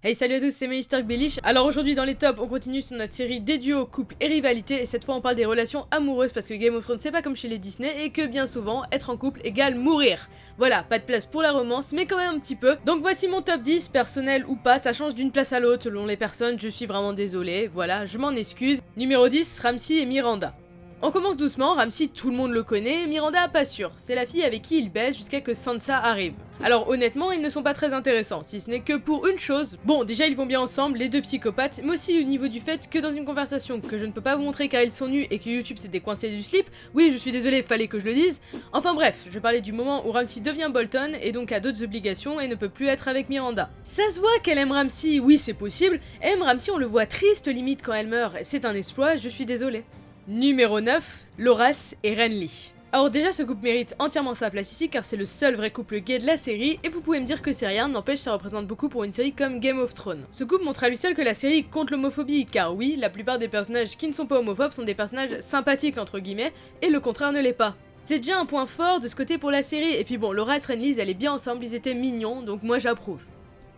Hey salut à tous, c'est Mr. Bellish. Alors aujourd'hui dans les tops, on continue sur notre série des duos, couples et rivalités, et cette fois on parle des relations amoureuses parce que Game of Thrones c'est pas comme chez les Disney et que bien souvent, être en couple égale mourir. Voilà, pas de place pour la romance, mais quand même un petit peu. Donc voici mon top 10, personnel ou pas, ça change d'une place à l'autre selon les personnes, je suis vraiment désolée, voilà, je m'en excuse. Numéro 10, Ramsay et Myranda. On commence doucement, Ramsay tout le monde le connaît, Myranda pas sûr, c'est la fille avec qui il baise jusqu'à que Sansa arrive. Alors honnêtement, ils ne sont pas très intéressants, si ce n'est que pour une chose. Bon, déjà ils vont bien ensemble, les deux psychopathes, mais aussi au niveau du fait que dans une conversation que je ne peux pas vous montrer car ils sont nus et que YouTube s'est décoincé du slip, oui je suis désolée, fallait que je le dise. Enfin bref, je parlais du moment où Ramsay devient Bolton et donc a d'autres obligations et ne peut plus être avec Myranda. Ça se voit qu'elle aime Ramsay, oui c'est possible, elle aime Ramsay, on le voit triste limite quand elle meurt, c'est un exploit, je suis désolée. Numéro 9, Loras et Renly. Alors déjà ce couple mérite entièrement sa place ici car c'est le seul vrai couple gay de la série et vous pouvez me dire que c'est rien, n'empêche ça représente beaucoup pour une série comme Game of Thrones. Ce couple montre à lui seul que la série contre l'homophobie car oui, la plupart des personnages qui ne sont pas homophobes sont des personnages sympathiques entre guillemets et le contraire ne l'est pas. C'est déjà un point fort de ce côté pour la série et puis bon, Loras et Renly elle est bien ensemble, ils étaient mignons donc moi j'approuve.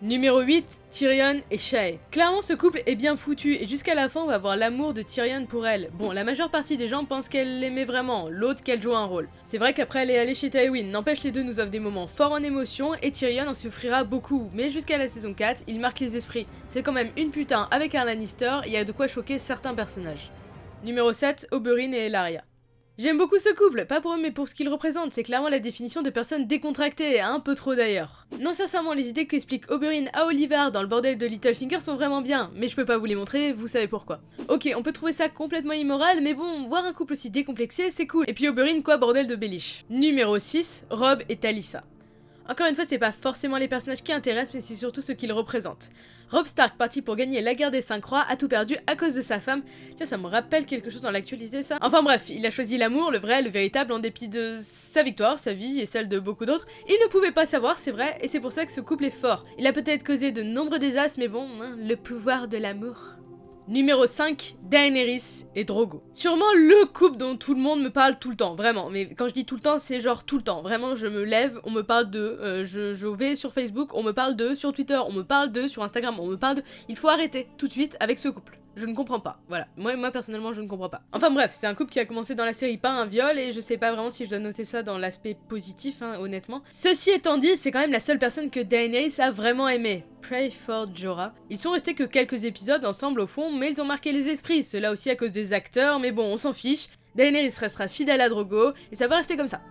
Numéro 8, Tyrion et Shae. Clairement ce couple est bien foutu et jusqu'à la fin on va voir l'amour de Tyrion pour elle. Bon, la majeure partie des gens pensent qu'elle l'aimait vraiment, l'autre qu'elle joue un rôle. C'est vrai qu'après elle est allée chez Tywin, n'empêche les deux nous offrent des moments forts en émotion et Tyrion en souffrira beaucoup, mais jusqu'à la saison 4, il marque les esprits. C'est quand même une putain avec un Lannister, il y a de quoi choquer certains personnages. Numéro 7, Oberyn et Ellaria. J'aime beaucoup ce couple, pas pour eux mais pour ce qu'ils représentent, c'est clairement la définition de personnes décontractées, un peu trop d'ailleurs. Non sincèrement, les idées qu'explique Oberyn à Oliver dans le bordel de Littlefinger sont vraiment bien, mais je peux pas vous les montrer, vous savez pourquoi. Ok, on peut trouver ça complètement immoral, mais bon, voir un couple aussi décomplexé, c'est cool. Et puis Oberyn quoi bordel de Bellish. Numéro 6, Robb et Talisa. Encore une fois, c'est pas forcément les personnages qui intéressent, mais c'est surtout ce qu'ils représentent. Robb Stark, parti pour gagner la guerre des 5 rois, a tout perdu à cause de sa femme. Tiens, ça me rappelle quelque chose dans l'actualité, ça. Enfin bref, il a choisi l'amour, le vrai, le véritable, en dépit de sa victoire, sa vie et celle de beaucoup d'autres. Il ne pouvait pas savoir, c'est vrai, et c'est pour ça que ce couple est fort. Il a peut-être causé de nombreux désastres, mais bon, hein, le pouvoir de l'amour. Numéro 5, Daenerys et Drogo. Sûrement le couple dont tout le monde me parle tout le temps, vraiment. Mais quand je dis tout le temps, c'est genre tout le temps. Vraiment, je me lève, on me parle d'eux, je vais sur Facebook, on me parle d'eux, sur Twitter, on me parle d'eux, sur Instagram, on me parle d'eux. Il faut arrêter tout de suite avec ce couple. Je ne comprends pas, voilà. Moi personnellement, je ne comprends pas. Enfin bref, c'est un couple qui a commencé dans la série par un viol et je sais pas vraiment si je dois noter ça dans l'aspect positif, hein, honnêtement. Ceci étant dit, c'est quand même la seule personne que Daenerys a vraiment aimée. Pray for Jorah. Ils sont restés que quelques épisodes ensemble au fond, mais ils ont marqué les esprits, cela aussi à cause des acteurs, mais bon, on s'en fiche. Daenerys restera fidèle à Drogo, et ça va rester comme ça.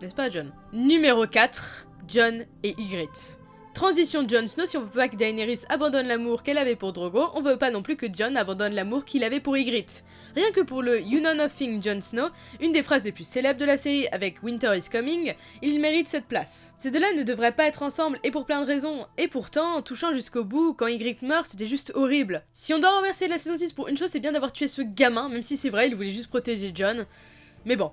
N'est-ce pas, Jon? Numéro 4, Jon et Ygritte. Transition de Jon Snow, si on veut pas que Daenerys abandonne l'amour qu'elle avait pour Drogo, on veut pas non plus que Jon abandonne l'amour qu'il avait pour Ygritte. Rien que pour le You Know Nothing Jon Snow, une des phrases les plus célèbres de la série avec Winter is Coming, il mérite cette place. Ces deux-là ne devraient pas être ensemble et pour plein de raisons, et pourtant, touchant jusqu'au bout, quand Ygritte meurt, c'était juste horrible. Si on doit remercier la saison 6 pour une chose, c'est bien d'avoir tué ce gamin, même si c'est vrai, il voulait juste protéger Jon. Mais bon.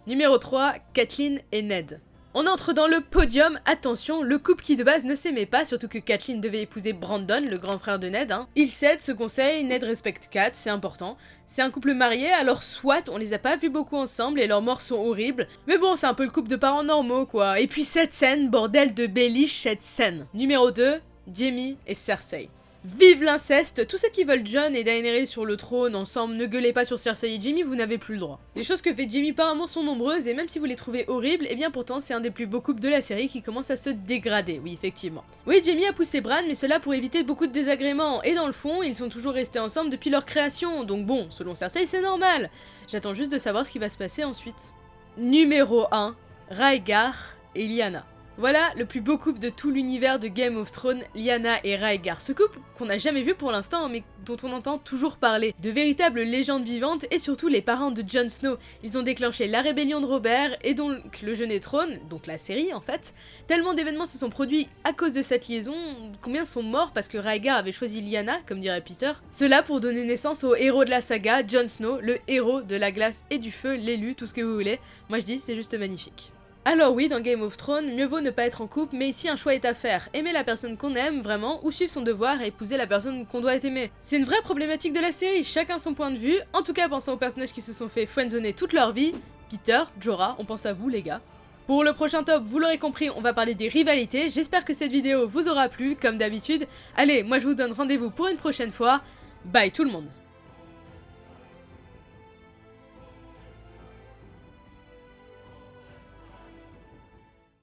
Numéro 3, Catelyn et Ned. On entre dans le podium, attention, le couple qui de base ne s'aimait pas, surtout que Catelyn devait épouser Brandon, le grand frère de Ned, hein. Il cède, se conseille, Ned respecte Cat, c'est important. C'est un couple marié, alors soit on les a pas vus beaucoup ensemble et leurs morts sont horribles, mais bon, c'est un peu le couple de parents normaux quoi. Et puis cette scène, bordel de Bellish, cette scène. Numéro 2, Jaime et Cersei. Vive l'inceste, tous ceux qui veulent Jon et Daenerys sur le trône ensemble, ne gueulez pas sur Cersei et Jaime, vous n'avez plus le droit. Les choses que fait Jaime par amour sont nombreuses et même si vous les trouvez horribles, et bien pourtant c'est un des plus beaux couples de la série qui commence à se dégrader, oui effectivement. Oui, Jaime a poussé Bran, mais cela pour éviter beaucoup de désagréments, et dans le fond, ils sont toujours restés ensemble depuis leur création, donc bon, selon Cersei c'est normal. J'attends juste de savoir ce qui va se passer ensuite. Numéro 1, Rhaegar et Lyanna. Voilà le plus beau couple de tout l'univers de Game of Thrones, Lyanna et Rhaegar. Ce couple qu'on n'a jamais vu pour l'instant, mais dont on entend toujours parler. De véritables légendes vivantes et surtout les parents de Jon Snow. Ils ont déclenché la rébellion de Robert et donc le Jeu des Trônes, donc la série en fait. Tellement d'événements se sont produits à cause de cette liaison, combien sont morts parce que Rhaegar avait choisi Lyanna, comme dirait Peter. Cela pour donner naissance au héros de la saga, Jon Snow, le héros de la glace et du feu, l'élu, tout ce que vous voulez. Moi je dis, c'est juste magnifique. Alors oui, dans Game of Thrones, mieux vaut ne pas être en couple, mais ici un choix est à faire. Aimer la personne qu'on aime, vraiment, ou suivre son devoir et épouser la personne qu'on doit aimer. C'est une vraie problématique de la série, chacun son point de vue. En tout cas, pensons aux personnages qui se sont fait friendzoner toute leur vie. Peter, Jorah, on pense à vous les gars. Pour le prochain top, vous l'aurez compris, on va parler des rivalités. J'espère que cette vidéo vous aura plu, comme d'habitude. Allez, moi je vous donne rendez-vous pour une prochaine fois. Bye tout le monde.